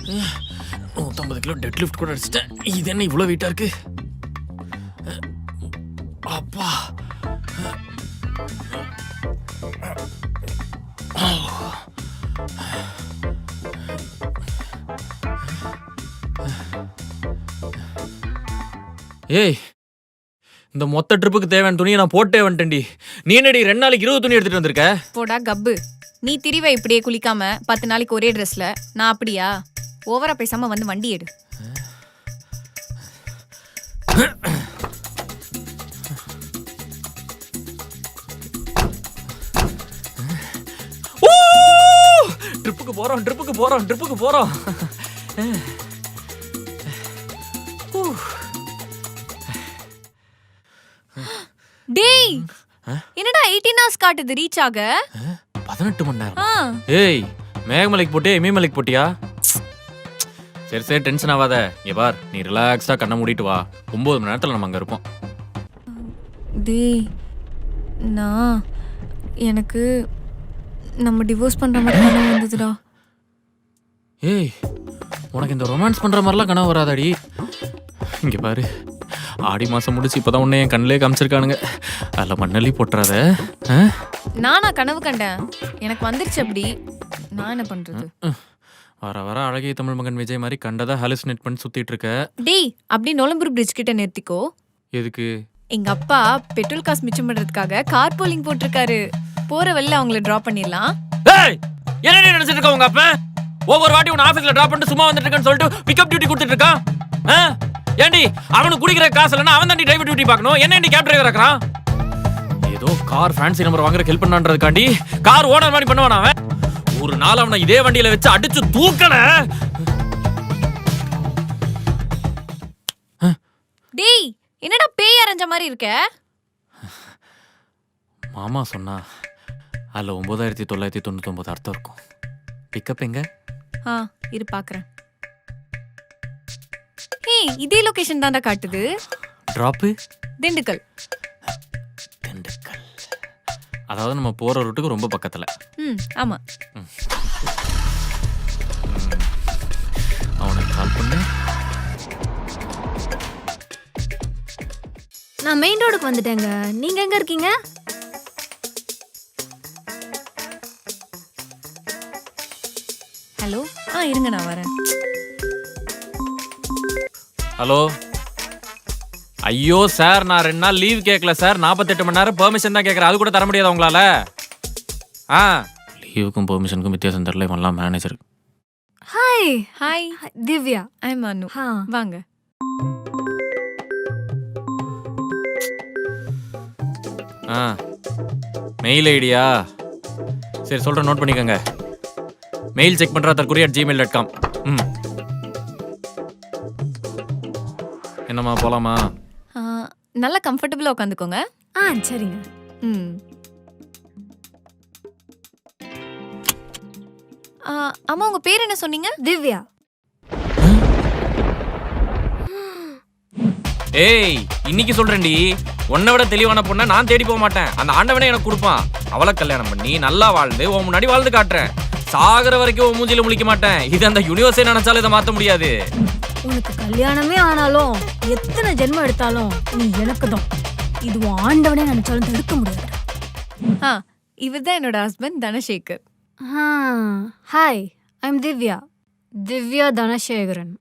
150 kilo dead lift கூட அடிச்சிட்டேன். இது என்ன இவ்வளோ வெயிட்டாக இருக்கு? அப்பா ஏய், இந்த மொத்த ட்ரிப்புக்கு தேவையான துணியை நான் போட்டே வந்துட்டேன்டி. நீ என்னடி 2 நாளைக்கு 20 துணி எடுத்துட்டு வந்திருக்க? போடா கப்பு. நீ திரிவை இப்படியே குளிக்காம 10 நாளைக்கு ஒரே ட்ரெஸ்ல. நான் அப்படியா? ஓவரா பேசாம வந்து வண்டி எடு. ட்ரிப்புக்கு போறோம். டேய், என்னடா 18 hours காட்டுது ரீச் ஆக? 18 மணி நேரம். ஏய், மேகமலைக்கு போட்டியா இமயமலைக்கு போட்டியா? சரி டென்ஷன் ஆகாத. இங்க பார், நீ ரிலாக்ஸா கண்ணை மூடிட்டு வா. 9 மணி நேரத்துல நம்ம அங்க இருப்போம். டேய், எனக்கு நம்ம டிவோர்ஸ் பண்ற மாதிரி கனவு வந்ததுடா. ஏய், உனக்கு இந்த ரொமான்ஸ் பண்ற மாதிரிலாம் கனவு வராதாடி? இங்க பாரு, ஆடி மாசம் முடிச்சு இப்பதான் உன்னை என் கண்ணிலே காமிச்சிருக்கானுங்க. அதில் மண்ணள்ளி போட்டுறாத. நானா கனவு கண்டேன்? எனக்கு வந்துருச்சு அப்படி. நான் என்ன பண்றது? வர அழகிய தமிழ் மகன் விஜய் மாதிரி கண்டதா ஹாலுசினேட் பண்ணி சுத்திட்டு இருக்க. டேய், அப்படி நொலம்பூர் பிரிட்ஜ் கிட்ட நிறுத்திக்கோ. எதுக்கு? எங்க அப்பா பெட்ரோல் காசு மிச்சம் பண்றதுக்காக கார் போலிங் போட்டிருக்காரு. போற வழியில அவங்கள டிராப் பண்ணிடலாம். என்ன நினைச்சிட்டு இருக்க உங்க அப்பா? ஒவ்வொரு வாட்டி உன் ஆபீஸ்ல டிராப் பண்ணிட்டு சும்மா வந்துட்டு இருக்கேன்னு சொல்லிட்டு பிக்கப் டியூட்டி கொடுத்துட்டு இருக்கான். ஏண்டி, அவனுக்கு குடிக்கிற காசு இல்லைன்னா அவன் தான் டிரைவர் டியூட்டி பார்க்கணும். என்ன நீ கேப் டிரைவர் இருக்கிறான்? ஏதோ கார் ஃபேன்சி நம்பர் வாங்குற ஹெல்ப் பண்ணான்றதுக்காண்டி கார் ஓனர் மாதிரி பண்ணுவான் அவன். ஒரு நாள் அவனை இதே வண்டியில வச்சு அடிச்சு தூக்கல. டேய், என்னடா பேய் அரைஞ்ச மாதிரி இருக்க? மாமா சொன்னா அதுல 9999 அர்த்தம் இருக்கும். பிக்கப் எங்க? இரு பாக்குறேன். ஏய், இதே லொகேஷன் தான்டா காட்டுது. டிராப் திண்டுக்கல். அதாவது நம்ம போற ரூட்டுக்கு ரொம்ப பக்கத்துல. ஆமா. அவனுக்கு கால் பண்ணு. நான் மெயின் ரோடுக்கு வந்துட்டேங்க. நீங்க எங்க இருக்கீங்க? ஹலோ. இருங்க, நான் வரேன். ஹலோ. ஐயோ சார், நான் 2 நாள் லீவ் கேட்கல சார். 48 மணி நேரம் பெர்மிஷன் தான் கேட்கறேன். அது கூட தர முடியாதா உங்களால? லீவுக்கும் பெர்மிஷனுக்கும் வித்தியாசம் தெரியல. இவன்லாம் manager. Hi Divya. I am Anu. வாங்க. Mail idea? சரி சொல்றேன், நோட் பண்ணிக்கோங்க. மெயில் செக் பண்றா @gmail.com. என்னம்மா, போலாமா? நல்லா கம்ஃபர்டபுளா உட்காந்துக்கோங்க. சரிங்க. அம்மா, உங்க பேர் என்ன சொன்னீங்க? திவ்யா. ஏய், இன்னைக்கு சொல்றேன்டி, உன்னை விட தெளிவான பொண்ணை நான் தேடி போக மாட்டேன். அந்த ஆண்டவனே எனக்கு கொடுப்பான். அவளை கல்யாணம் பண்ணி நல்லா வாழ்ந்து உன் முன்னாடி வாழ்ந்து காட்டுறேன். சாகர வரைக்கும் உன் மூஞ்சில முழிக்க மாட்டேன். இது அந்த யூனிவர்ஸே நினைச்சாலும் இதை மாத்த முடியாது. உனக்கு கல்யாணமே ஆனாலும் எத்தனை ஜென்மம் எடுத்தாலும் நீ எனக்கு தான். இது ஆண்டவனே நினைச்சாலும் தடுக்க முடியாது. இவர் தான் என்னோட husband Dhanasekar. Hi, I am Divya. Divya Dhanasekaran.